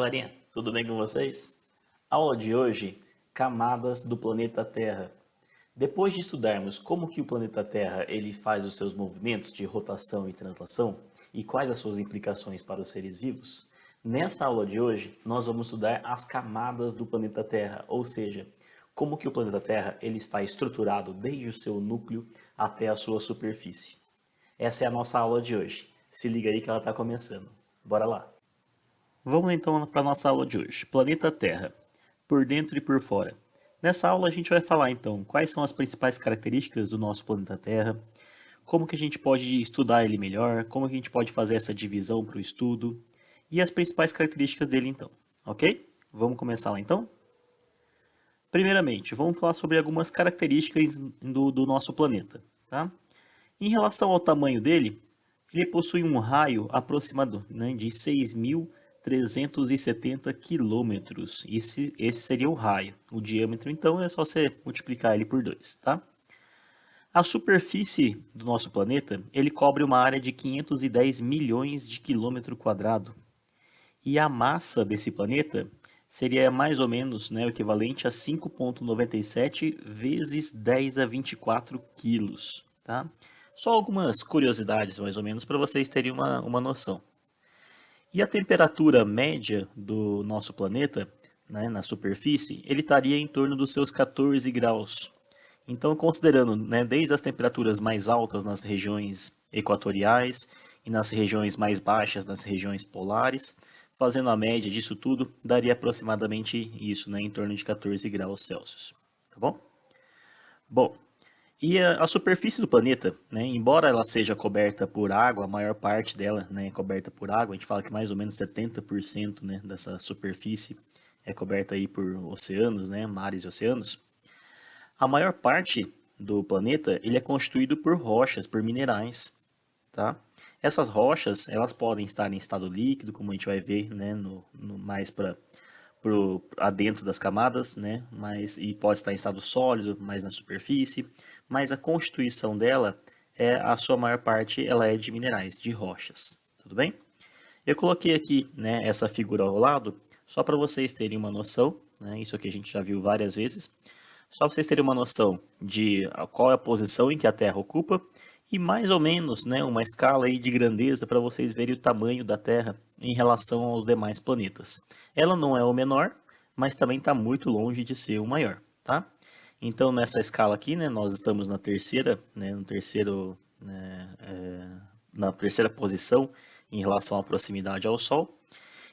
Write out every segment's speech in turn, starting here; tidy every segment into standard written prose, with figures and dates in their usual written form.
galerinha, tudo bem com vocês? Aula de hoje, camadas do planeta Terra. Depois de estudarmos como que o planeta Terra ele faz os seus movimentos de rotação e translação e quais as suas implicações para os seres vivos, nessa aula de hoje nós vamos estudar as camadas do planeta Terra, ou seja, como que o planeta Terra ele está estruturado desde o seu núcleo até a sua superfície. Essa é a nossa aula de hoje. Se liga aí que ela está começando. Bora lá! Vamos então para a nossa aula de hoje, planeta Terra, por dentro e por fora. Nessa aula a gente vai falar então quais são as principais características do nosso planeta Terra, como que a gente pode estudar ele melhor, como que a gente pode fazer essa divisão para o estudo e as principais características dele então, ok? Vamos começar lá então? Primeiramente, vamos falar sobre algumas características do nosso planeta, tá? Em relação ao tamanho dele, ele possui um raio aproximado, né, de 6.370 quilômetros. Esse seria o raio. O diâmetro, então, é só você multiplicar ele por 2, tá? A superfície do nosso planeta, ele cobre uma área de 510 milhões de quilômetro quadrado. E a massa desse planeta seria mais ou menos, né, o equivalente a 5,97 vezes 10 a 24 quilos, tá? Só algumas curiosidades, mais ou menos, para vocês terem uma noção. E a temperatura média do nosso planeta, né, na superfície, ele estaria em torno dos seus 14 graus. Então, considerando, né, desde as temperaturas mais altas nas regiões equatoriais e nas regiões mais baixas nas regiões polares, fazendo a média disso tudo, daria aproximadamente isso, né, em torno de 14 graus Celsius. Tá bom? Bom, e a superfície do planeta, né, embora ela seja coberta por água, a maior parte dela, né, é coberta por água, a gente fala que mais ou menos 70%, né, dessa superfície é coberta aí por oceanos, né, mares e oceanos. A maior parte do planeta ele é constituído por rochas, por minerais, tá? Essas rochas elas podem estar em estado líquido, como a gente vai ver, né, mais para adentro das camadas, né? E pode estar em estado sólido, mais na superfície, mas a constituição dela a sua maior parte ela é de minerais, de rochas, tudo bem? Eu coloquei aqui, né, essa figura ao lado, só para vocês terem uma noção, né? Isso aqui a gente já viu várias vezes, só para vocês terem uma noção de qual é a posição em que a Terra ocupa e mais ou menos, né, uma escala aí de grandeza para vocês verem o tamanho da Terra em relação aos demais planetas. Ela não é o menor, mas também está muito longe de ser o maior, tá? Então nessa escala aqui, né, nós estamos na terceira, né, na terceira posição em relação à proximidade ao Sol.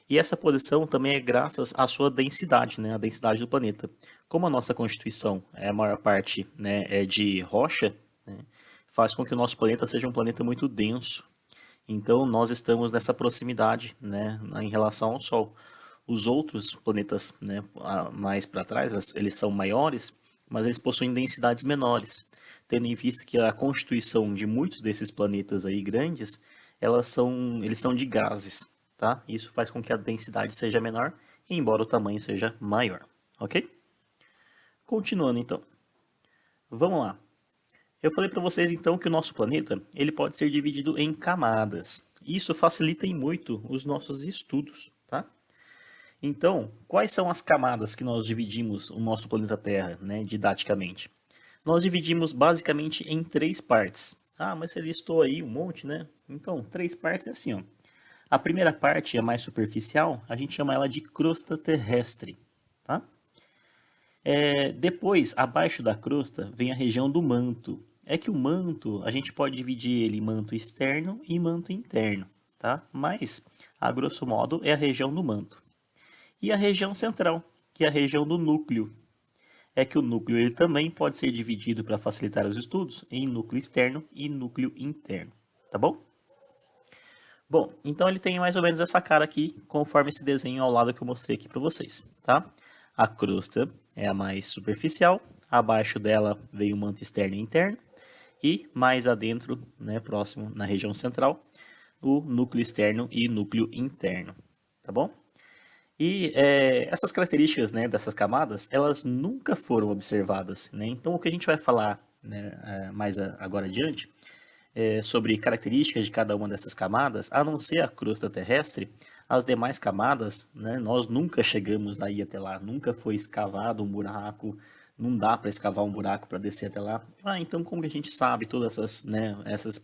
E essa posição também é graças à sua densidade, né, a densidade do planeta. Como a nossa constituição a maior parte, né, é de rocha, né, faz com que o nosso planeta seja um planeta muito denso. Então nós estamos nessa proximidade, né, em relação ao Sol. Os outros planetas, né, mais para trás, eles são maiores, mas eles possuem densidades menores, tendo em vista que a constituição de muitos desses planetas aí grandes, eles são de gases, tá? Isso faz com que a densidade seja menor, embora o tamanho seja maior, ok? Continuando então, vamos lá. Eu falei para vocês então que o nosso planeta ele pode ser dividido em camadas. Isso facilita em muito os nossos estudos, tá? Então, quais são as camadas que nós dividimos o nosso planeta Terra, né, didaticamente? Nós dividimos basicamente em 3 partes. Ah, mas você listou aí um monte, né? Então, 3 partes é assim, ó. A primeira parte, a mais superficial, a gente chama ela de crosta terrestre, tá? Depois, abaixo da crosta, vem a região do manto. É que o manto, a gente pode dividir ele em manto externo e manto interno, tá? Mas, a grosso modo, é a região do manto. E a região central, que é a região do núcleo. É que o núcleo ele também pode ser dividido para facilitar os estudos em núcleo externo e núcleo interno, tá bom? Bom, então ele tem mais ou menos essa cara aqui, conforme esse desenho ao lado que eu mostrei aqui para vocês, tá? A crosta é a mais superficial, abaixo dela vem o manto externo e interno, e mais adentro, né, próximo na região central, o núcleo externo e núcleo interno, tá bom? E essas características, né, dessas camadas, elas nunca foram observadas, né? Então o que a gente vai falar, né, mais agora adiante sobre características de cada uma dessas camadas, a não ser a crosta terrestre, as demais camadas, né, nós nunca chegamos aí até lá, nunca foi escavado um buraco, não dá para escavar um buraco para descer até lá. Então como que a gente sabe todas essas, né, essas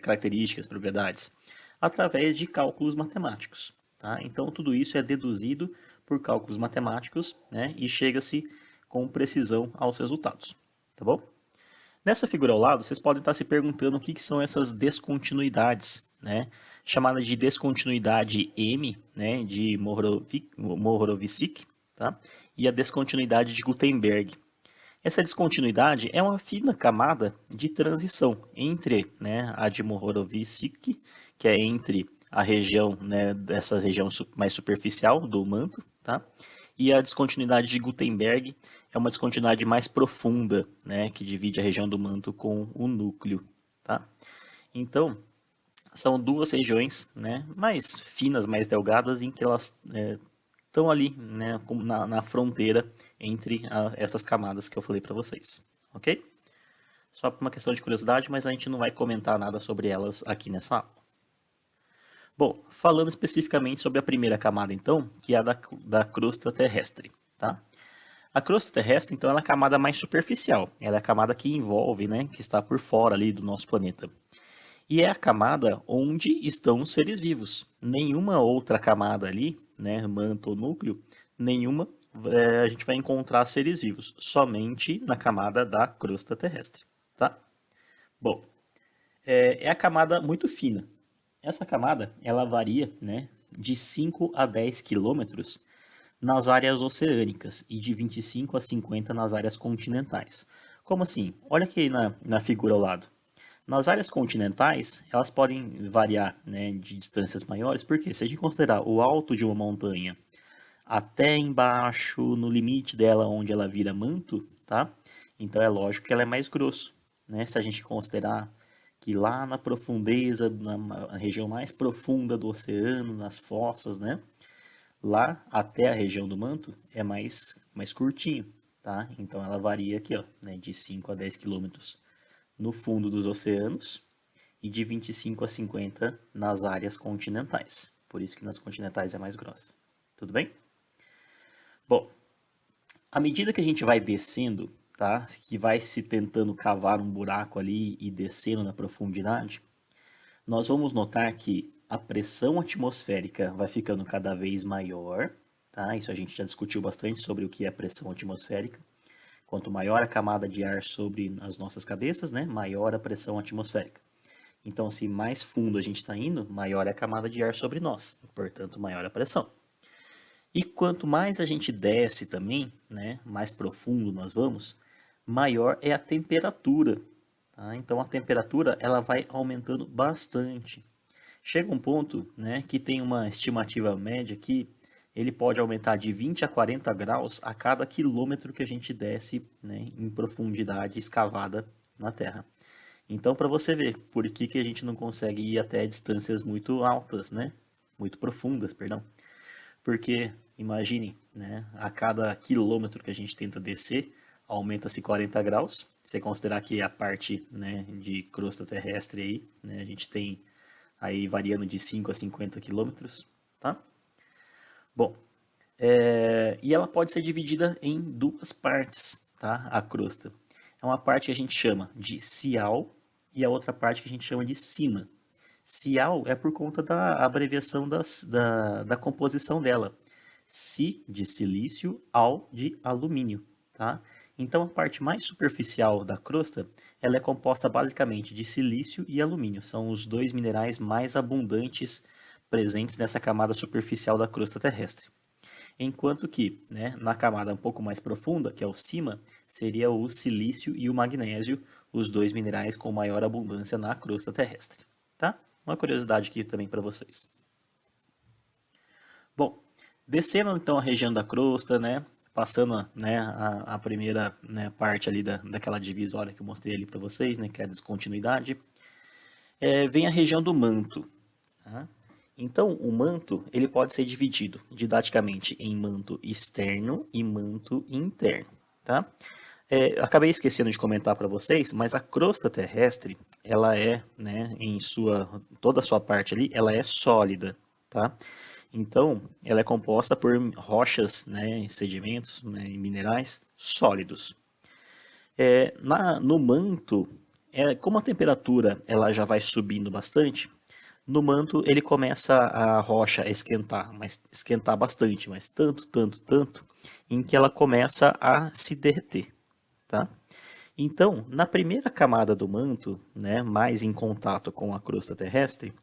características, propriedades? Através de cálculos matemáticos. Tá? Então tudo isso é deduzido por cálculos matemáticos, né, e chega-se com precisão aos resultados. Tá bom? Nessa figura ao lado, vocês podem estar se perguntando o que são essas descontinuidades, né? Chamada de descontinuidade M, né, de Mohorovicic, tá? E a descontinuidade de Gutenberg. Essa descontinuidade é uma fina camada de transição entre, né, a de Mohorovicic, que é entre a região, né, dessa região mais superficial do manto, tá? E a descontinuidade de Gutenberg é uma descontinuidade mais profunda, né, que divide a região do manto com o núcleo, tá? Então, são duas regiões, né, mais finas, mais delgadas, em que elas estão ali, né, na fronteira entre essas camadas que eu falei para vocês, ok? Só por uma questão de curiosidade, mas a gente não vai comentar nada sobre elas aqui nessa aula. Bom, falando especificamente sobre a primeira camada, então, que é a da crosta terrestre, tá? A crosta terrestre, então, ela é a camada mais superficial. Ela é a camada que envolve, né, que está por fora ali do nosso planeta. E é a camada onde estão os seres vivos. Nenhuma outra camada ali, né, manto ou núcleo, nenhuma a gente vai encontrar seres vivos. Somente na camada da crosta terrestre, tá? Bom, é a camada muito fina. Essa camada, ela varia, né, de 5 a 10 quilômetros nas áreas oceânicas e de 25 a 50 nas áreas continentais. Como assim? Olha aqui na figura ao lado. Nas áreas continentais, elas podem variar, né, de distâncias maiores, porque se a gente considerar o alto de uma montanha até embaixo, no limite dela, onde ela vira manto, tá? Então é lógico que ela é mais grosso, né? Se a gente considerar que lá na profundeza, na região mais profunda do oceano, nas fossas, né? Lá até a região do manto é mais curtinho, tá? Então ela varia aqui, ó, né, de 5 a 10 quilômetros no fundo dos oceanos e de 25 a 50 nas áreas continentais. Por isso que nas continentais é mais grossa. Tudo bem? Bom, à medida que a gente vai descendo, tá? Que vai se tentando cavar um buraco ali e descendo na profundidade, nós vamos notar que a pressão atmosférica vai ficando cada vez maior, tá? Isso a gente já discutiu bastante sobre o que é pressão atmosférica. Quanto maior a camada de ar sobre as nossas cabeças, né, maior a pressão atmosférica. Então, se mais fundo a gente está indo, maior é a camada de ar sobre nós, portanto, maior a pressão. E quanto mais a gente desce também, né, mais profundo nós vamos, maior é a temperatura. Tá? Então, a temperatura ela vai aumentando bastante. Chega um ponto, né, que tem uma estimativa média que ele pode aumentar de 20 a 40 graus a cada quilômetro que a gente desce, né, em profundidade escavada na Terra. Então, para você ver por que a gente não consegue ir até distâncias muito altas, né, muito profundas, perdão. Porque, imagine, né, a cada quilômetro que a gente tenta descer, aumenta-se 40 graus. Se considerar que a parte, né, de crosta terrestre aí, né, a gente tem aí variando de 5 a 50 quilômetros, tá? Bom, e ela pode ser dividida em duas partes, tá? A crosta. É uma parte que a gente chama de cial e a outra parte que a gente chama de sina. Cial é por conta da abreviação da composição dela. Si de silício, Al de alumínio, tá? Então a parte mais superficial da crosta, ela é composta basicamente de silício e alumínio. São os dois minerais mais abundantes presentes nessa camada superficial da crosta terrestre. Enquanto que, né, na camada um pouco mais profunda, que é o cima, seria o silício e o magnésio, os dois minerais com maior abundância na crosta terrestre, tá? Uma curiosidade aqui também para vocês. Bom, descendo então a região da crosta, né, passando, né, a primeira, né, parte ali daquela divisória que eu mostrei ali para vocês, né, que é a descontinuidade, vem a região do manto. Tá? Então, o manto ele pode ser dividido didaticamente em manto externo e manto interno. Tá? Acabei esquecendo de comentar para vocês, mas a crosta terrestre, ela é, né, toda a sua parte ali, ela é sólida, tá? Então, ela é composta por rochas, né, sedimentos, né, e minerais sólidos. No manto, como a temperatura ela já vai subindo bastante, no manto ele começa a rocha a esquentar, mas esquentar bastante, mas tanto, tanto, tanto, em que ela começa a se derreter, tá? Então, na primeira camada do manto, né, mais em contato com a crosta terrestre,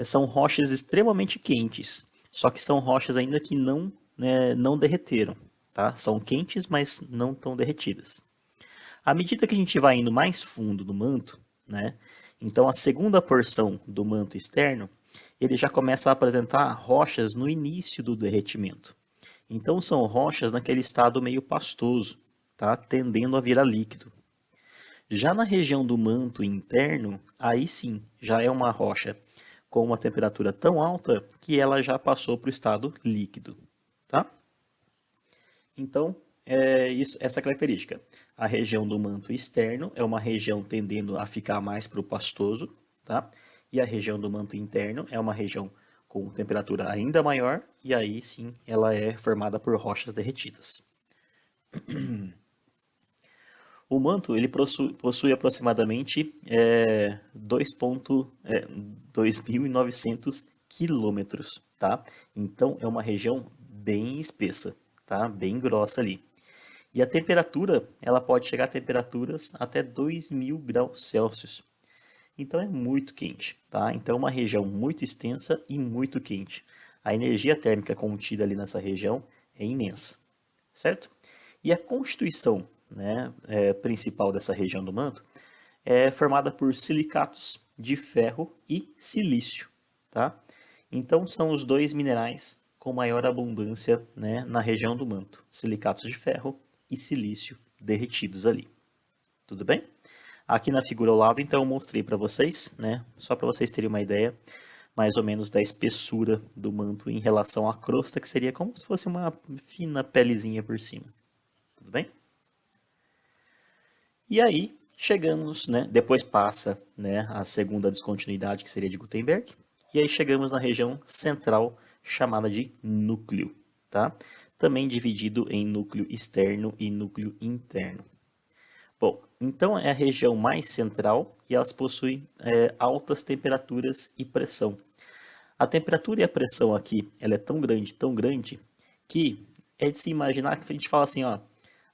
são rochas extremamente quentes, só que são rochas ainda que não, né, não derreteram, tá? São quentes, mas não tão derretidas. À medida que a gente vai indo mais fundo no manto, né, então a segunda porção do manto externo, ele já começa a apresentar rochas no início do derretimento. Então são rochas naquele estado meio pastoso, tá? Tendendo a virar líquido. Já na região do manto interno, aí sim, já é uma rocha com uma temperatura tão alta que ela já passou para o estado líquido, tá? Então, essa característica. A região do manto externo é uma região tendendo a ficar mais para o pastoso, tá? E a região do manto interno é uma região com temperatura ainda maior, e aí sim ela é formada por rochas derretidas. O manto ele possui aproximadamente 2.900 quilômetros, tá? Então é uma região bem espessa, tá? Bem grossa ali. E a temperatura, ela pode chegar a temperaturas até 2.000 graus Celsius. Então é muito quente, tá? Então é uma região muito extensa e muito quente. A energia térmica contida ali nessa região é imensa, certo? E a constituição, né, principal dessa região do manto é formada por silicatos de ferro e silício, tá? Então são os dois minerais com maior abundância, né, na região do manto, silicatos de ferro e silício derretidos ali. Tudo bem? Aqui na figura ao lado, então, eu mostrei para vocês, né, só para vocês terem uma ideia, mais ou menos da espessura do manto em relação à crosta, que seria como se fosse uma fina pelezinha por cima. Tudo bem? E aí, chegamos, né, depois passa, né, a segunda descontinuidade, que seria de Gutenberg, e aí chegamos na região central, chamada de núcleo, tá? Também dividido em núcleo externo e núcleo interno. Bom, então é a região mais central e elas possuem altas temperaturas e pressão. A temperatura e a pressão aqui, ela é tão grande, que é de se imaginar que a gente fala assim, ó,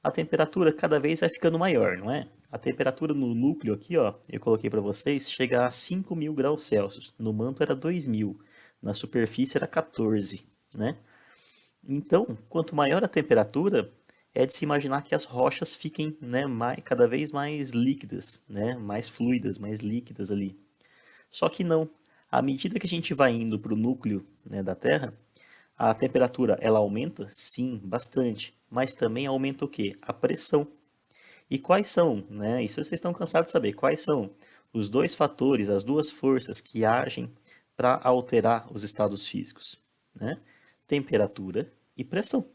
a temperatura cada vez vai ficando maior, não é? A temperatura no núcleo aqui, ó, eu coloquei para vocês, chega a 5.000 graus Celsius. No manto era 2.000, na superfície era 14, né? Então, quanto maior a temperatura, é de se imaginar que as rochas fiquem, né, cada vez mais líquidas, né, mais fluidas, mais líquidas ali. Só que não. À medida que a gente vai indo para o núcleo, né, da Terra, a temperatura ela aumenta? Sim, bastante. Mas também aumenta o quê? A pressão. E quais são, né? Isso vocês estão cansados de saber. Quais são os dois fatores, as duas forças que agem para alterar os estados físicos, né? Temperatura e pressão.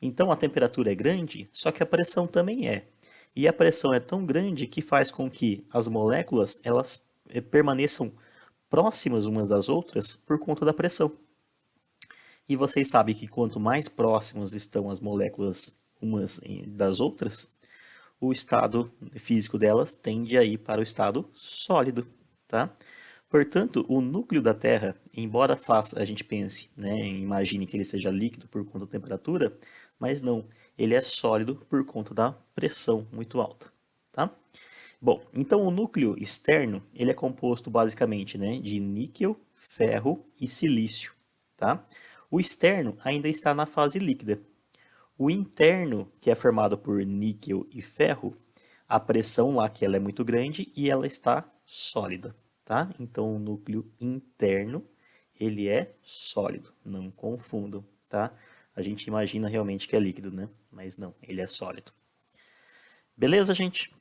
Então a temperatura é grande, só que a pressão também é. E a pressão é tão grande que faz com que as moléculas elas permaneçam próximas umas das outras por conta da pressão. E vocês sabem que quanto mais próximas estão as moléculas umas das outras, o estado físico delas tende a ir para o estado sólido, tá? Portanto, o núcleo da Terra, embora a gente pense, né, imagine que ele seja líquido por conta da temperatura, mas não, ele é sólido por conta da pressão muito alta, tá? Bom, então o núcleo externo, ele é composto basicamente, né, de níquel, ferro e silício, tá? O externo ainda está na fase líquida. O interno, que é formado por níquel e ferro, a pressão lá que ela é muito grande e ela está sólida, tá? Então o núcleo interno, ele é sólido, não confundam, tá? A gente imagina realmente que é líquido, né? Mas não, ele é sólido. Beleza, gente?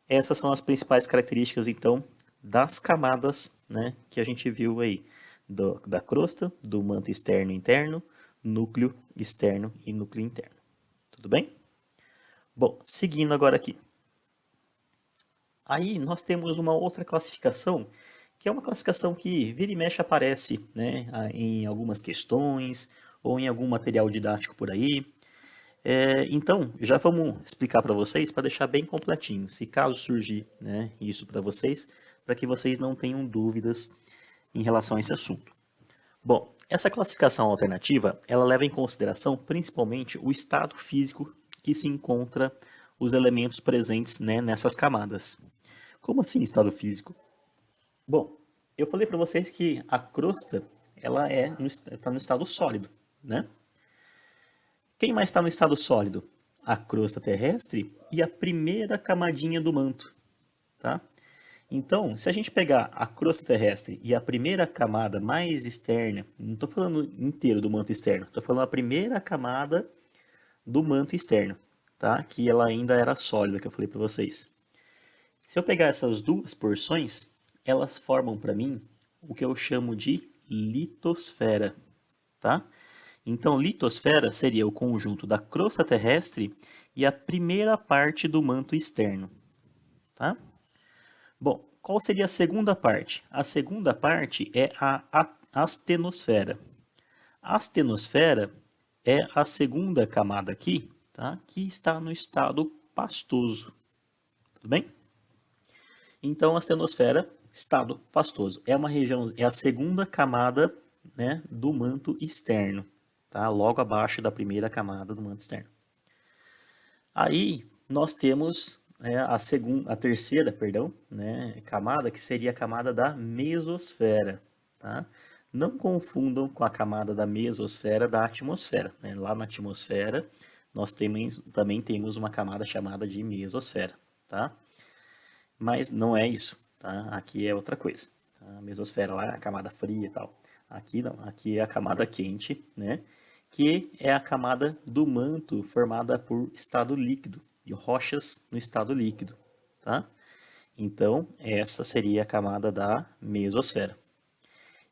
Essas são as principais características, então, das camadas, né, que a gente viu aí, da crosta, do manto externo e interno, núcleo externo e núcleo interno. Tudo bem? Bom, seguindo agora aqui. Aí nós temos uma outra classificação, que é uma classificação que vira e mexe aparece, né, em algumas questões ou em algum material didático por aí. Então, já vamos explicar para vocês, para deixar bem completinho, se caso surgir, né, isso para que vocês não tenham dúvidas em relação a esse assunto. Bom, essa classificação alternativa, ela leva em consideração principalmente o estado físico que se encontra os elementos presentes, né, nessas camadas. Como assim estado físico? Bom, eu falei para vocês que a crosta ela está no estado sólido, né? Quem mais está no estado sólido? A crosta terrestre e a primeira camadinha do manto, tá? Então, se a gente pegar a crosta terrestre e a primeira camada mais externa, não estou falando inteiro do manto externo, estou falando a primeira camada do manto externo, tá? Que ela ainda era sólida, que eu falei para vocês. Se eu pegar essas duas porções, elas formam para mim o que eu chamo de litosfera, tá? Então, litosfera seria o conjunto da crosta terrestre e a primeira parte do manto externo, tá? Bom, qual seria a segunda parte? A segunda parte é a astenosfera. A astenosfera é a segunda camada aqui, tá? Que está no estado pastoso, tudo bem? Então, a astenosfera, estado pastoso, é uma região, é a segunda camada, né, do manto externo, tá? Logo abaixo da primeira camada do manto externo. Aí nós temos a terceira, perdão, né, camada, que seria a camada da mesosfera, tá? Não confundam com a camada da mesosfera da atmosfera, né? Lá na atmosfera nós também temos uma camada chamada de mesosfera, tá? Mas não é isso, tá? Aqui é outra coisa. Tá? A mesosfera lá é a camada fria e tal. Aqui não, aqui é a camada quente, né? Que é a camada do manto formada por estado líquido, de rochas no estado líquido, tá? Então, essa seria a camada da mesosfera.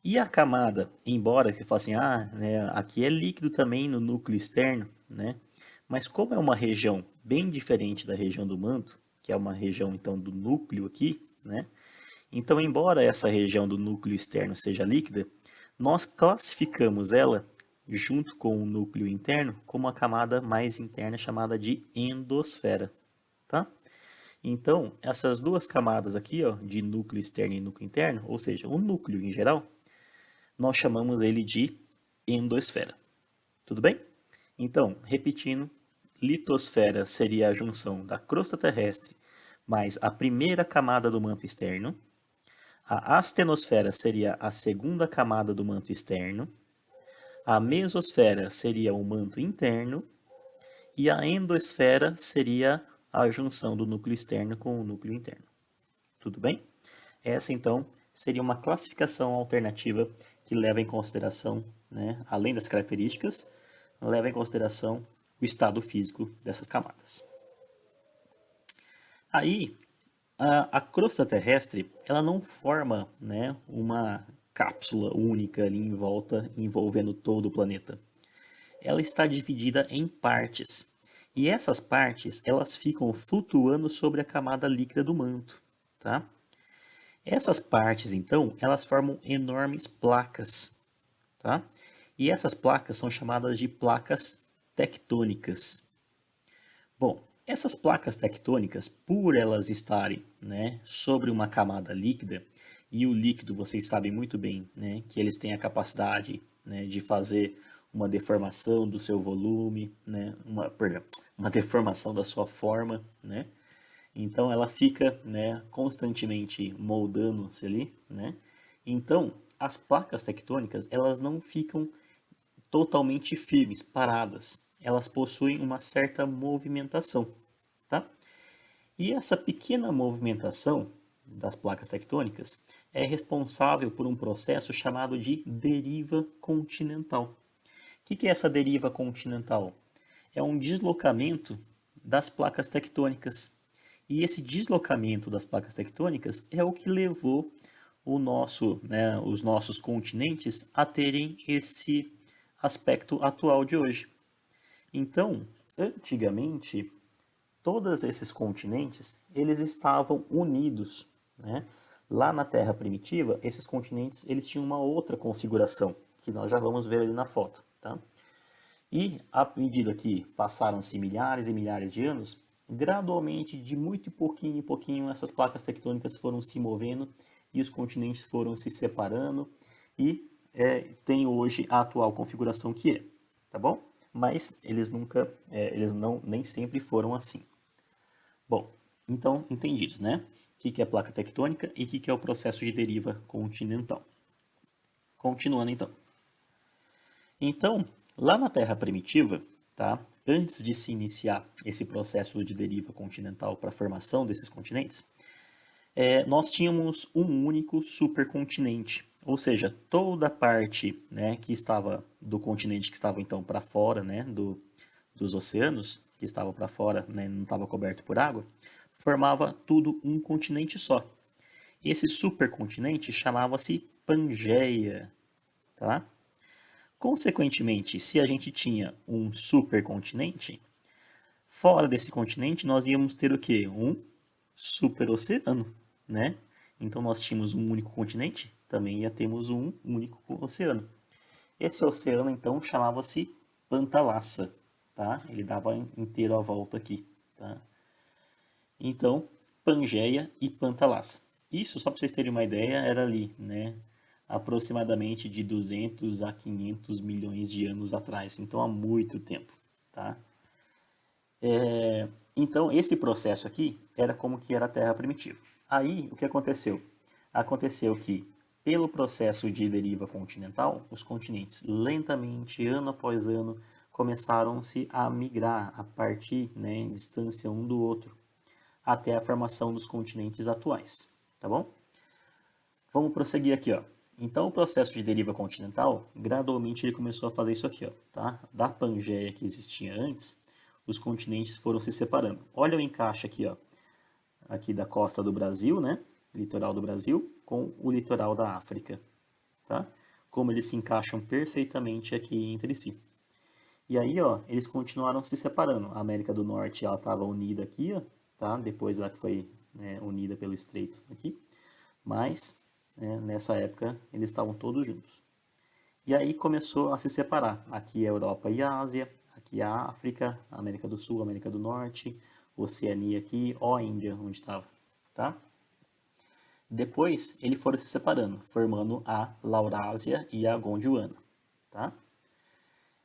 E a camada, embora você fale assim, né, aqui é líquido também no núcleo externo, né? Mas como é uma região bem diferente da região do manto, que é uma região então do núcleo aqui, né? Então, embora essa região do núcleo externo seja líquida, nós classificamos ela junto com o núcleo interno como a camada mais interna chamada de endosfera, tá? Então, essas duas camadas aqui, ó, de núcleo externo e núcleo interno, ou seja, o núcleo em geral, nós chamamos ele de endosfera. Tudo bem? Então, repetindo, litosfera seria a junção da crosta terrestre mais a primeira camada do manto externo. A astenosfera seria a segunda camada do manto externo. A mesosfera seria o manto interno. E a endosfera seria a junção do núcleo externo com o núcleo interno. Tudo bem? Essa, então, seria uma classificação alternativa que leva em consideração, né, além das características, leva em consideração o estado físico dessas camadas. Aí, a crosta terrestre, ela não forma, né, uma cápsula única ali em volta, envolvendo todo o planeta. Ela está dividida em partes. E essas partes, elas ficam flutuando sobre a camada líquida do manto, tá? Essas partes, então, elas formam enormes placas, tá? E essas placas são chamadas de placas tectônicas. Bom, essas placas tectônicas, por elas estarem, né, sobre uma camada líquida, e o líquido, vocês sabem muito bem, né, que eles têm a capacidade, né, de fazer uma deformação do seu volume, né, uma deformação da sua forma, né? Então ela fica, né, constantemente moldando-se ali, né? Então as placas tectônicas elas não ficam totalmente firmes, paradas. Elas possuem uma certa movimentação, tá? E essa pequena movimentação das placas tectônicas é responsável por um processo chamado de deriva continental. O que é essa deriva continental? É um deslocamento das placas tectônicas. E esse deslocamento das placas tectônicas é o que levou os nossos continentes a terem esse aspecto atual de hoje. Então, antigamente, todos esses continentes, eles estavam unidos, né? Lá na Terra primitiva, esses continentes, eles tinham uma outra configuração, que nós já vamos ver ali na foto, tá? E, à medida que passaram-se milhares e milhares de anos, gradualmente, de muito pouquinho em pouquinho, essas placas tectônicas foram se movendo e os continentes foram se separando e tem hoje a atual configuração que é, tá bom? Mas eles nunca, eles não, nem sempre foram assim. Bom, então entendidos, né? O que é placa tectônica e o que é o processo de deriva continental. Continuando então. Então, lá na Terra primitiva, tá? Antes de se iniciar esse processo de deriva continental para a formação desses continentes, nós tínhamos um único supercontinente, ou seja, toda a parte, né, que estava do continente que estava então para fora, né, dos oceanos, que estava para fora, né, não estava coberto por água, formava tudo um continente só. Esse supercontinente chamava-se Pangeia, tá? Consequentemente, se a gente tinha um supercontinente, fora desse continente nós íamos ter o quê? Um superoceano, né? Então nós tínhamos um único continente, também ia termos um único oceano. Esse oceano então chamava-se Pantalassa, tá? Ele dava inteiro a volta aqui, tá? Então, Pangeia e Pantalassa. Isso, só para vocês terem uma ideia, era ali, né? Aproximadamente de 200 a 500 milhões de anos atrás, então há muito tempo, tá? Então, esse processo aqui era como que era a Terra primitiva. Aí, o que aconteceu? Aconteceu que, pelo processo de deriva continental, os continentes lentamente, ano após ano, começaram-se a migrar, a partir, né, em distância um do outro, até a formação dos continentes atuais, tá bom? Vamos prosseguir aqui, ó. Então, o processo de deriva continental, gradualmente ele começou a fazer isso aqui, ó, tá? Da Pangeia que existia antes, os continentes foram se separando. Olha o encaixe aqui, ó, aqui da costa do Brasil, né? Litoral do Brasil, com o litoral da África, tá? Como eles se encaixam perfeitamente aqui entre si. E aí, ó, eles continuaram se separando. A América do Norte, ela estava unida aqui, ó, tá? Depois ela que foi, né, unida pelo estreito aqui. Mas, né, nessa época, eles estavam todos juntos. E aí começou a se separar. Aqui é a Europa e a Ásia, aqui a África, a América do Sul, a América do Norte, Oceania aqui, ó a Índia, onde estava, tá? Depois, eles foram se separando, formando a Laurásia e a Gondwana, tá?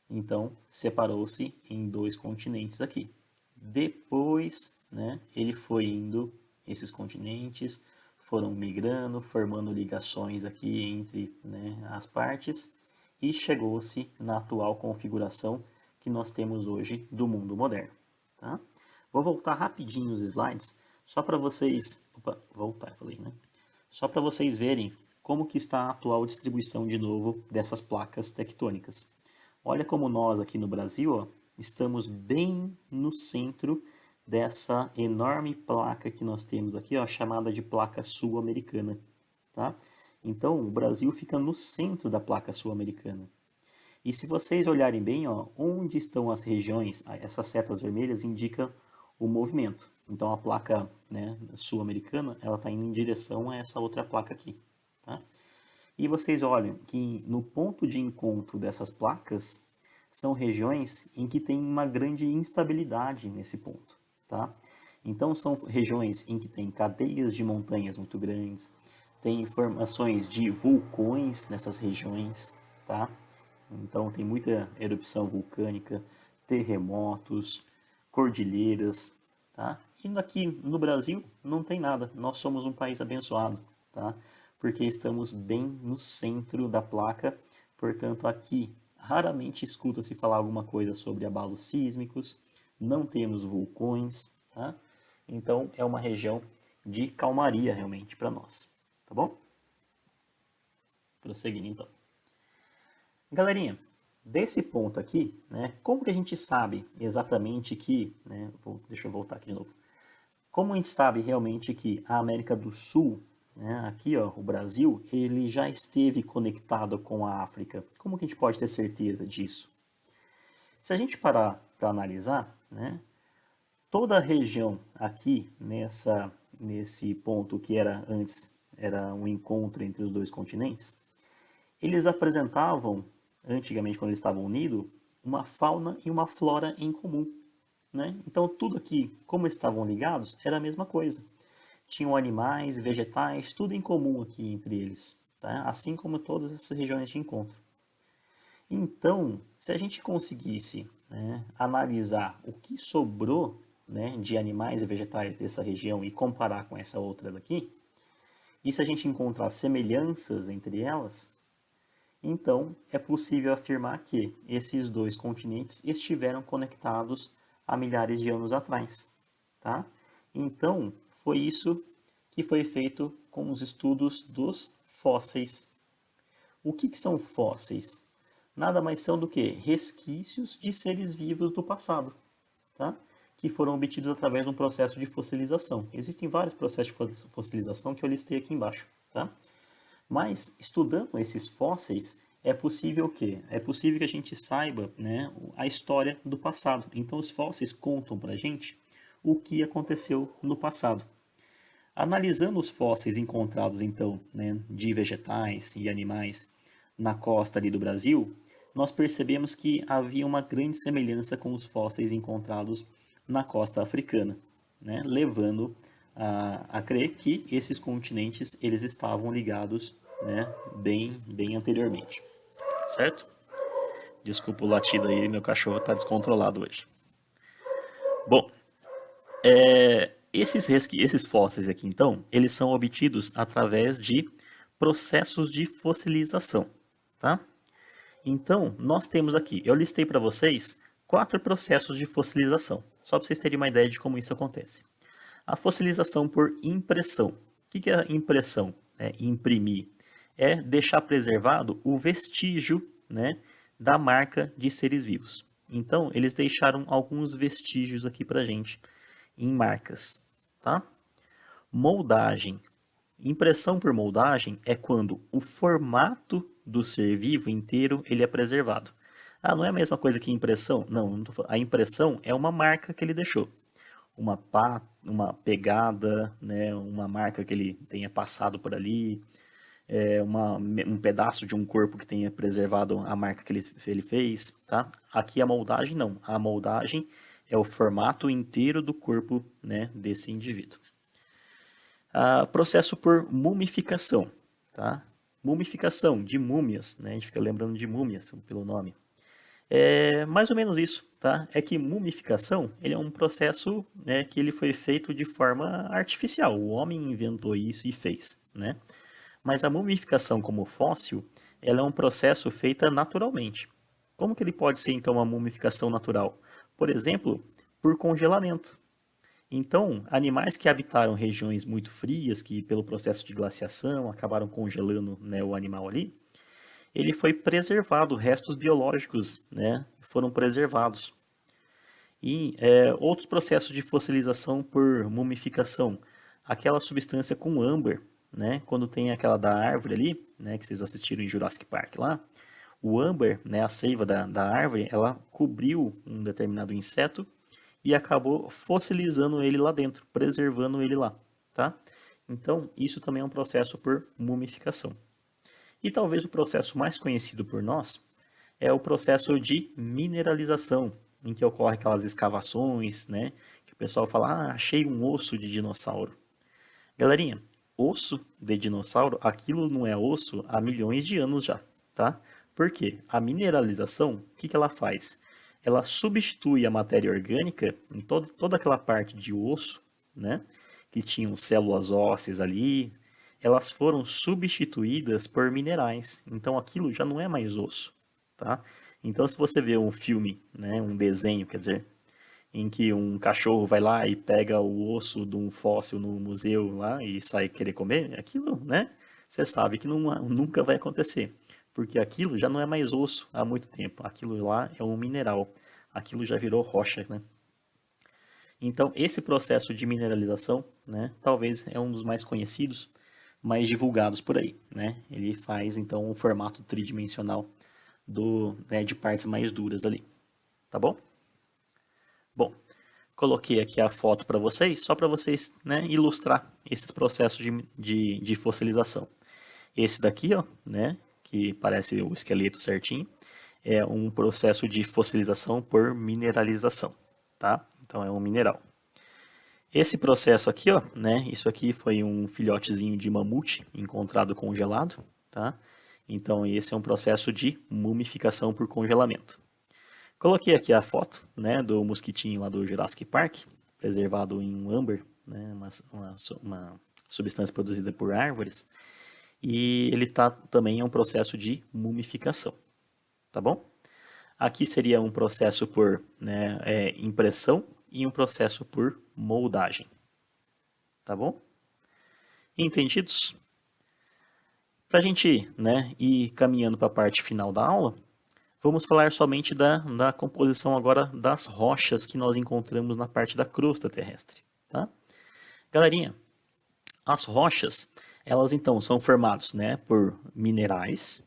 Então, separou-se em dois continentes aqui. Depois, né, ele foi indo, esses continentes foram migrando, formando ligações aqui entre, né, as partes, e chegou-se na atual configuração que nós temos hoje do mundo moderno. Tá? Vou voltar rapidinho os slides, só para vocês... Opa, voltar, falei, né? Só para vocês verem como que está a atual distribuição de novo dessas placas tectônicas. Olha como nós aqui no Brasil, ó, estamos bem no centro dessa enorme placa que nós temos aqui, ó, chamada de placa sul-americana, tá? Então, o Brasil fica no centro da placa sul-americana. E se vocês olharem bem, ó, onde estão as regiões, essas setas vermelhas indicam o movimento. Então, a placa, né, sul-americana, ela está indo em direção a essa outra placa aqui, tá? E vocês olham que no ponto de encontro dessas placas são regiões em que tem uma grande instabilidade nesse ponto, tá? Então são regiões em que tem cadeias de montanhas muito grandes, tem formações de vulcões nessas regiões, tá? Então tem muita erupção vulcânica, terremotos, cordilheiras, tá? E aqui no Brasil não tem nada. Nós somos um país abençoado, tá? Porque estamos bem no centro da placa, portanto aqui raramente escuta-se falar alguma coisa sobre abalos sísmicos, não temos vulcões, tá? Então é uma região de calmaria realmente para nós, tá bom? Prosseguindo então. Galerinha, desse ponto aqui, né, como que a gente sabe exatamente que, né, deixa eu voltar aqui de novo, como a gente sabe realmente que a América do Sul, né, aqui ó, o Brasil, ele já esteve conectado com a África? Como que a gente pode ter certeza disso? Se a gente parar para analisar, né, Toda a região aqui, nesse ponto que era antes, era um encontro entre os dois continentes, eles apresentavam, antigamente quando eles estavam unidos, uma fauna e uma flora em comum, né? Então tudo aqui, como estavam ligados, era a mesma coisa. Tinham animais, vegetais, tudo em comum aqui entre eles, tá? Assim como todas essas regiões de encontro. Então, se a gente conseguisse, né, analisar o que sobrou, né, de animais e vegetais dessa região e comparar com essa outra daqui, e se a gente encontrar semelhanças entre elas, então é possível afirmar que esses dois continentes estiveram conectados há milhares de anos atrás, tá? Então, foi isso que foi feito com os estudos dos fósseis. O que são fósseis? Nada mais são do que resquícios de seres vivos do passado, tá? Que foram obtidos através de um processo de fossilização. Existem vários processos de fossilização que eu listei aqui embaixo, tá? Mas, estudando esses fósseis, é possível o quê? É possível que a gente saiba, né, a história do passado. Então, os fósseis contam para a gente o que aconteceu no passado. Analisando os fósseis encontrados, então, né, de vegetais e animais na costa ali do Brasil, nós percebemos que havia uma grande semelhança com os fósseis encontrados na costa africana, né, levando a crer que esses continentes eles estavam ligados, né, bem anteriormente, certo? Desculpa o latido aí, meu cachorro está descontrolado hoje. Bom, esses fósseis aqui, então, eles são obtidos através de processos de fossilização, tá? Então, nós temos aqui, eu listei para vocês 4 processos de fossilização, só para vocês terem uma ideia de como isso acontece. A fossilização por impressão. O que é impressão? É imprimir. É deixar preservado o vestígio, né, da marca de seres vivos. Então, eles deixaram alguns vestígios aqui para gente em marcas, tá? Moldagem. Impressão por moldagem é quando o formato do ser vivo inteiro ele é preservado. Ah, não é a mesma coisa que impressão? Não, a impressão é uma marca que ele deixou. Uma pegada, né, uma marca que ele tenha passado por ali, um pedaço de um corpo que tenha preservado a marca que ele fez, tá? Aqui a moldagem não. A moldagem é o formato inteiro do corpo, né, desse indivíduo. Processo por mumificação, tá? Mumificação de múmias, né? A gente fica lembrando de múmias pelo nome. É mais ou menos isso, tá? É que mumificação, ele é um processo, né, que ele foi feito de forma artificial. O homem inventou isso e fez, né? Mas a mumificação como fóssil, ela é um processo feita naturalmente. Como que ele pode ser então uma mumificação natural? Por exemplo, por congelamento. Então, animais que habitaram regiões muito frias, que pelo processo de glaciação acabaram congelando, né, o animal ali, ele foi preservado, restos biológicos, né, foram preservados. E outros processos de fossilização por mumificação, aquela substância com âmbar, né, quando tem aquela da árvore ali, né, que vocês assistiram em Jurassic Park lá, o âmbar, né, a seiva da árvore, ela cobriu um determinado inseto e acabou fossilizando ele lá dentro, preservando ele lá, tá? Então, isso também é um processo por mumificação. E talvez o processo mais conhecido por nós é o processo de mineralização, em que ocorre aquelas escavações, né? Que o pessoal fala, achei um osso de dinossauro. Galerinha, osso de dinossauro, aquilo não é osso há milhões de anos já, tá? Por quê? A mineralização, o que ela faz? Ela substitui a matéria orgânica em toda aquela parte de osso, né? Que tinham células ósseas ali, elas foram substituídas por minerais. Então aquilo já não é mais osso, tá? Então se você vê um filme, né, um desenho, quer dizer, em que um cachorro vai lá e pega o osso de um fóssil no museu lá e sai querer comer, aquilo, né? Você sabe que nunca vai acontecer, porque aquilo já não é mais osso há muito tempo. Aquilo lá é um mineral, aquilo já virou rocha, né? Então, esse processo de mineralização, né, talvez é um dos mais conhecidos, mais divulgados por aí, né? Ele faz então um formato tridimensional né, de partes mais duras ali, tá bom? Bom, Coloquei aqui a foto para vocês, só para vocês, né, ilustrar esses processos de fossilização. Esse daqui, ó, né, que parece o esqueleto certinho, é um processo de fossilização por mineralização, tá? Então é um mineral. Esse processo aqui, ó, né, isso aqui foi um filhotezinho de mamute encontrado congelado, tá? Então esse é um processo de mumificação por congelamento. Coloquei aqui a foto, né, do mosquitinho lá do Jurassic Park, preservado em âmbar, né, uma substância produzida por árvores, e ele também é um processo de mumificação, tá bom? Aqui seria um processo por, né, impressão e um processo por moldagem, tá bom? Entendidos? Para a gente, né, ir caminhando para a parte final da aula, vamos falar somente da composição agora das rochas que nós encontramos na parte da crosta terrestre, tá? Galerinha, as rochas, elas então são formadas, né, por minerais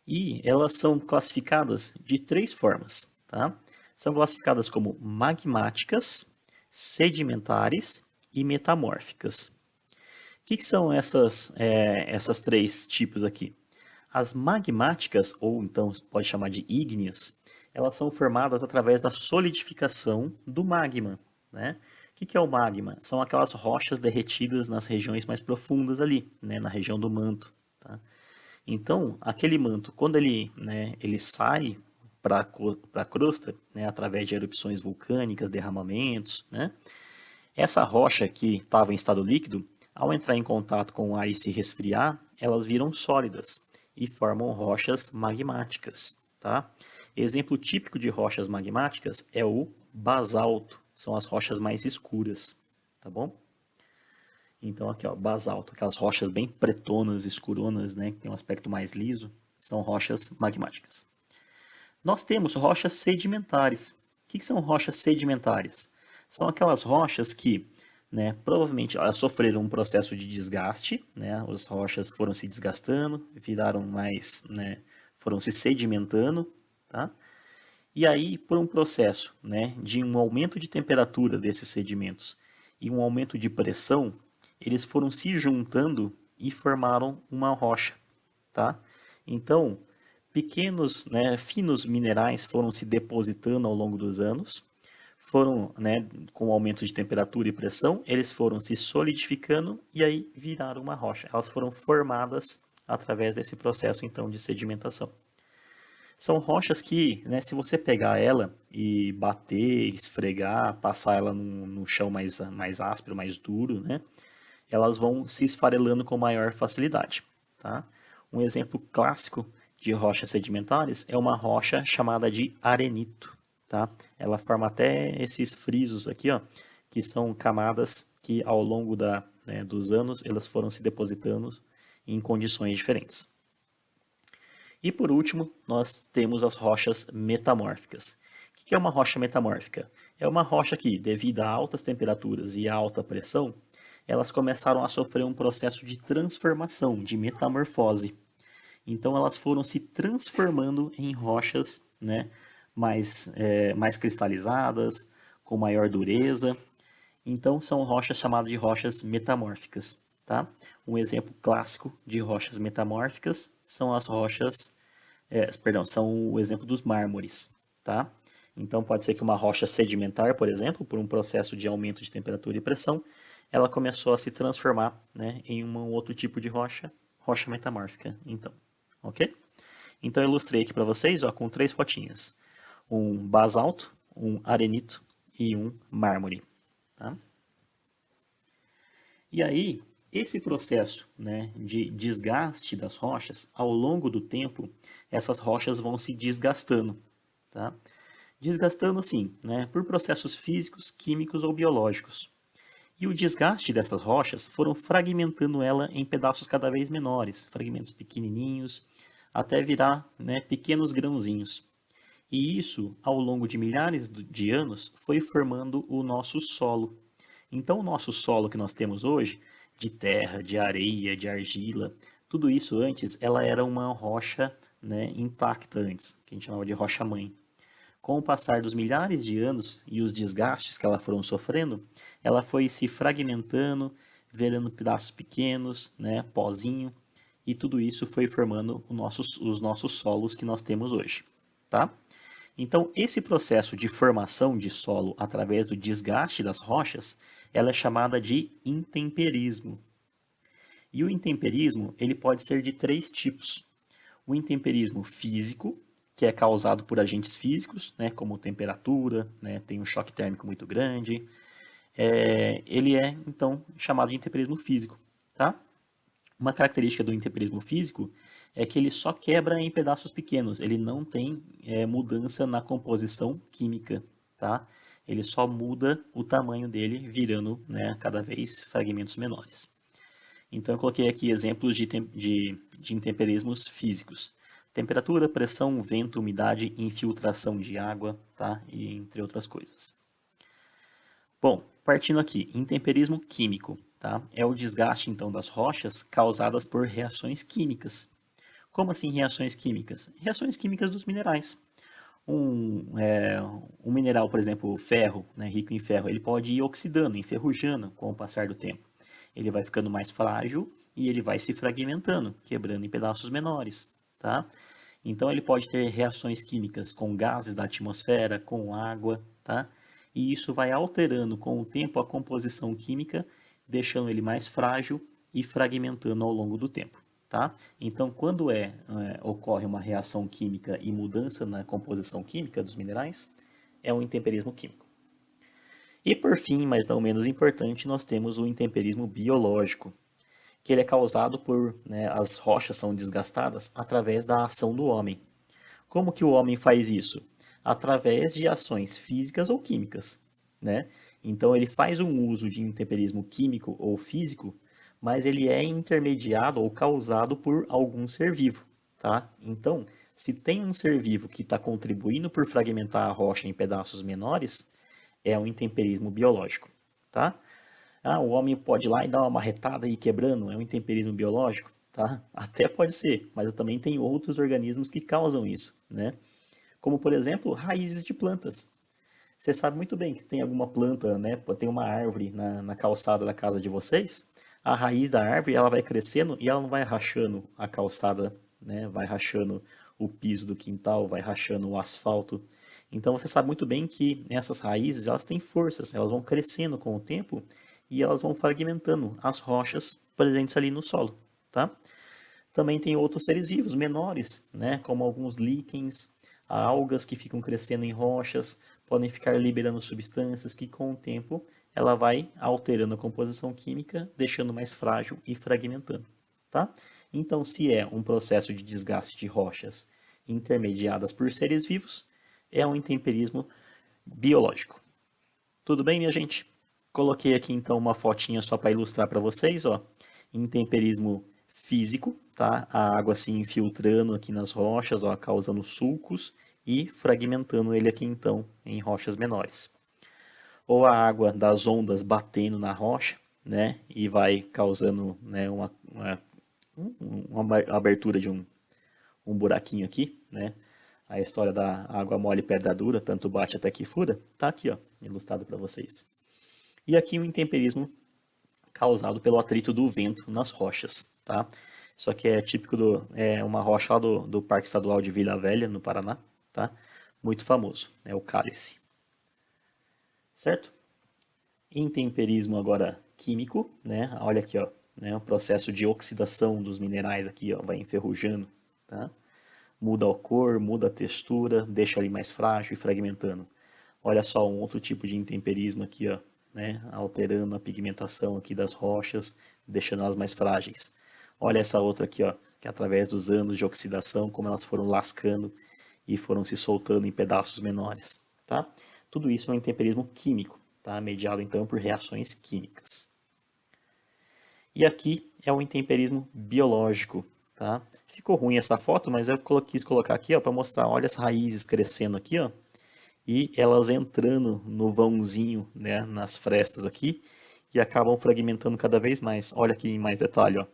e elas são classificadas de 3 formas, tá? São classificadas como magmáticas, sedimentares e metamórficas. O que são essas 3 tipos aqui? As magmáticas, ou então pode chamar de ígneas, elas são formadas através da solidificação do magma, né? O que é o magma? São aquelas rochas derretidas nas regiões mais profundas ali, né? Na região do manto, tá? Então, aquele manto, quando ele sai para a crosta, né? Através de erupções vulcânicas, derramamentos, né? Essa rocha que estava em estado líquido, ao entrar em contato com o ar e se resfriar, elas viram sólidas e formam rochas magmáticas, tá? Exemplo típico de rochas magmáticas é o basalto, são as rochas mais escuras, tá bom? Então aqui, ó, basalto, aquelas rochas bem pretonas, escuronas, né, que tem um aspecto mais liso, são rochas magmáticas. Nós temos rochas sedimentares. O que são rochas sedimentares? São aquelas rochas que, né, provavelmente elas sofreram um processo de desgaste, né, as rochas foram se desgastando, viraram mais, né, foram se sedimentando, tá? E aí, por um processo, né, de um aumento de temperatura desses sedimentos e um aumento de pressão, eles foram se juntando e formaram uma rocha, tá? Então, pequenos, né, finos minerais foram se depositando ao longo dos anos, foram, né, com o aumento de temperatura e pressão, eles foram se solidificando e aí viraram uma rocha. Elas foram formadas através desse processo, então, de sedimentação. São rochas que, né, se você pegar ela e bater, esfregar, passar ela no chão mais áspero, mais duro, né, elas vão se esfarelando com maior facilidade, tá? Um exemplo clássico de rochas sedimentares é uma rocha chamada de arenito, tá? Ela forma até esses frisos aqui, ó, que são camadas que ao longo dos anos elas foram se depositando em condições diferentes. E por último, nós temos as rochas metamórficas. O que é uma rocha metamórfica? É uma rocha que, devido a altas temperaturas e alta pressão, elas começaram a sofrer um processo de transformação, de metamorfose. Então elas foram se transformando em rochas, né, mais cristalizadas, com maior dureza. Então são rochas chamadas de rochas metamórficas, tá? Um exemplo clássico de rochas metamórficas são as rochas, são o exemplo dos mármores, tá? Então pode ser que uma rocha sedimentar, por exemplo, por um processo de aumento de temperatura e pressão, ela começou a se transformar, né, em um outro tipo de rocha, rocha metamórfica, então, ok? Então eu ilustrei aqui para vocês, ó, com 3 fotinhas, um basalto, um arenito e um mármore, tá? E aí, esse processo, né, de desgaste das rochas, ao longo do tempo, essas rochas vão se desgastando, tá? Desgastando assim, né, por processos físicos, químicos ou biológicos. E o desgaste dessas rochas foram fragmentando ela em pedaços cada vez menores, fragmentos pequenininhos, até virar, né, pequenos grãozinhos. E isso, ao longo de milhares de anos, foi formando o nosso solo. Então, o nosso solo que nós temos hoje, de terra, de areia, de argila, tudo isso antes, ela era uma rocha, né, intacta antes, que a gente chamava de rocha-mãe. Com o passar dos milhares de anos e os desgastes que ela foram sofrendo, ela foi se fragmentando, virando pedaços pequenos, né, pozinho, e tudo isso foi formando os nossos solos que nós temos hoje, tá? Então, esse processo de formação de solo através do desgaste das rochas, ela é chamada de intemperismo. E o intemperismo, ele pode ser de 3 tipos. O intemperismo físico, que é causado por agentes físicos, né, como temperatura, né, tem um choque térmico muito grande. Ele é, então, chamado de intemperismo físico, tá? Uma característica do intemperismo físico é que ele só quebra em pedaços pequenos, ele não tem mudança na composição química, tá? Ele só muda o tamanho dele, virando, né, cada vez fragmentos menores. Então, eu coloquei aqui exemplos de intemperismos físicos. Temperatura, pressão, vento, umidade, infiltração de água, tá? E entre outras coisas. Bom, partindo aqui, intemperismo químico, tá? É o desgaste, então, das rochas causadas por reações químicas. Como assim reações químicas? Reações químicas dos minerais. Um mineral, por exemplo, ferro, né, rico em ferro, ele pode ir oxidando, enferrujando com o passar do tempo. Ele vai ficando mais frágil e ele vai se fragmentando, quebrando em pedaços menores, tá? Então ele pode ter reações químicas com gases da atmosfera, com água, tá? E isso vai alterando com o tempo a composição química, deixando ele mais frágil e fragmentando ao longo do tempo, tá? Então quando ocorre uma reação química e mudança na composição química dos minerais, é um intemperismo químico. E por fim, mas não menos importante, nós temos o intemperismo biológico, que ele é causado por, né, as rochas são desgastadas através da ação do homem. Como que o homem faz isso? Através de ações físicas ou químicas, né? Então ele faz um uso de intemperismo químico ou físico, mas ele é intermediado ou causado por algum ser vivo, tá? Então, se tem um ser vivo que está contribuindo por fragmentar a rocha em pedaços menores, é um intemperismo biológico, tá? O homem pode ir lá e dar uma marretada e ir quebrando, é um intemperismo biológico, tá? Até pode ser, mas também tem outros organismos que causam isso, né? Como, por exemplo, raízes de plantas. Você sabe muito bem que tem alguma planta, né? Tem uma árvore na calçada da casa de vocês, a raiz da árvore ela vai crescendo e ela não vai rachando a calçada, né? Vai rachando o piso do quintal, vai rachando o asfalto. Então você sabe muito bem que essas raízes elas têm forças, elas vão crescendo com o tempo e elas vão fragmentando as rochas presentes ali no solo, tá? Também tem outros seres vivos menores, né, como alguns líquens, algas que ficam crescendo em rochas, podem ficar liberando substâncias que com o tempo ela vai alterando a composição química, deixando mais frágil e fragmentando, tá? Então, se é um processo de desgaste de rochas intermediadas por seres vivos, é um intemperismo biológico. Tudo bem, minha gente? Coloquei aqui então uma fotinha só para ilustrar para vocês, ó. Intemperismo físico, tá? A água se infiltrando aqui nas rochas, ó, causando sulcos e fragmentando ele aqui então em rochas menores. Ou a água das ondas batendo na rocha, né? E vai causando, né, uma abertura de um buraquinho aqui, né? A história da água mole e pedra dura, tanto bate até que fura, tá aqui, ó, ilustrado para vocês. E aqui o intemperismo causado pelo atrito do vento nas rochas, tá? Isso aqui é típico uma rocha lá do Parque Estadual de Vila Velha, no Paraná, tá? Muito famoso, é o cálice. Certo? Intemperismo agora químico, né? Olha aqui, ó, né? O processo de oxidação dos minerais aqui, ó, vai enferrujando, tá? Muda a cor, muda a textura, deixa ali mais frágil e fragmentando. Olha só um outro tipo de intemperismo aqui, ó, né? Alterando a pigmentação aqui das rochas, deixando elas mais frágeis. Olha essa outra aqui, ó, que através dos anos de oxidação, como elas foram lascando e foram se soltando em pedaços menores, tá? Tudo isso é um intemperismo químico, tá? Mediado então por reações químicas. E aqui é o intemperismo biológico, tá? Ficou ruim essa foto, mas eu quis colocar aqui, ó, para mostrar, olha as raízes crescendo aqui, ó, e elas entrando no vãozinho, né, nas frestas aqui, e acabam fragmentando cada vez mais. Olha aqui em mais detalhe, ó.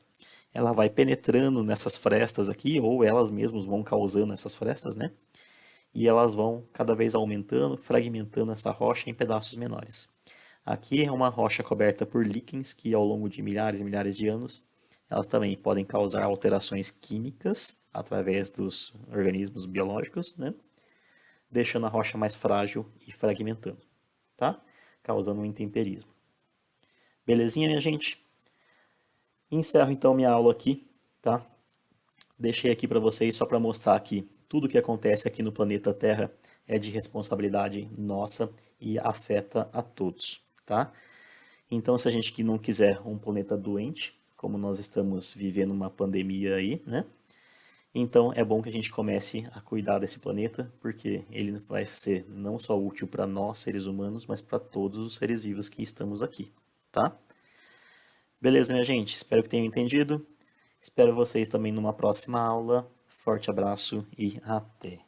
Ela vai penetrando nessas frestas aqui, ou elas mesmas vão causando essas frestas, né? e elas vão cada vez aumentando, fragmentando essa rocha em pedaços menores. Aqui é uma rocha coberta por líquens que ao longo de milhares e milhares de anos, elas também podem causar alterações químicas através dos organismos biológicos, né? Deixando a rocha mais frágil e fragmentando, tá? Causando um intemperismo. Belezinha, minha gente? Encerro então minha aula aqui, tá? Deixei aqui para vocês só para mostrar que tudo que acontece aqui no planeta Terra é de responsabilidade nossa e afeta a todos, tá? Então, se a gente que não quiser um planeta doente, como nós estamos vivendo uma pandemia aí, né? Então, é bom que a gente comece a cuidar desse planeta, porque ele vai ser não só útil para nós, seres humanos, mas para todos os seres vivos que estamos aqui, tá? Beleza, minha gente? Espero que tenham entendido. Espero vocês também numa próxima aula. Forte abraço e até!